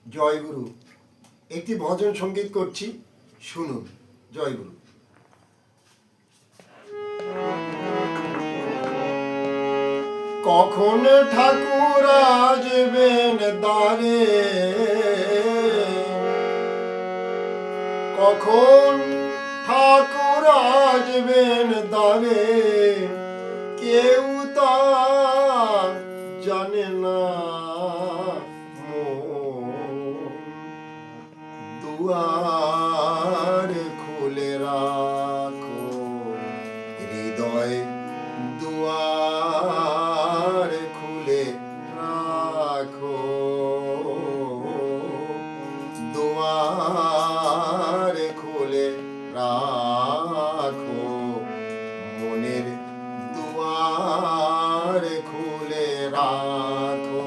জয়গুরু একটি ভজন সঙ্গীত করছি, শুনুন। জয়গুরু। কখন ঠাকুর আসবেন দ্বারে, কখন ঠাকুর আসবেন দ্বারে, কেউ তা জানে না। দুয়ার খুলে রাখো হৃদয়, দুয়ার খুলে রাখো, দুয়ার খুলে রাখো, মনের দুয়ার খুলে রাখো।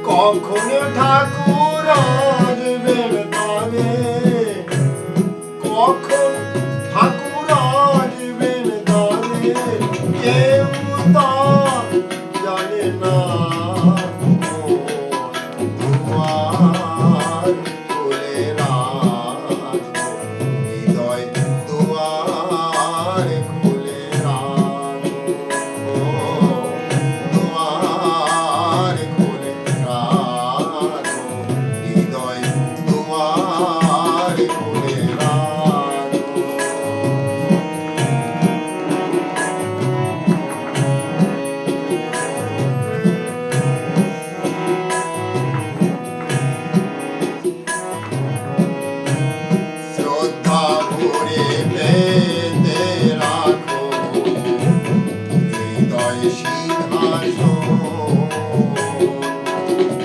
কখন ঠাকুর আসবেন দ্বারে, কখন ঠাকুর আসবেন দ্বারে, কেউ তা জানে না। দুয়ার খুলে রাখো হৃদয়, দুয়ার খুলে রাখো, দুয়ার খুলে রাখো হৃদয়, দুয়ার খুলে রাখো। শ্রদ্ধা ভরে পেতে রাখো হৃদয় সিংহাসন,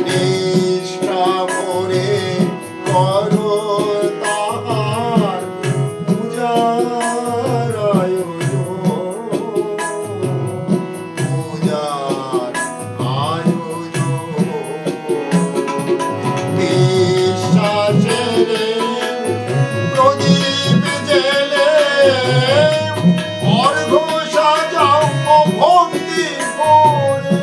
নিষ্ঠা ভরে করো তাহার পূজার আয়োজন, পূজার আয়োজন। বিশ্বাসের প্রদীপ জেলে অর্ঘ্য সাজাও ভক্তি করে,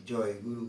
জয় গুরু।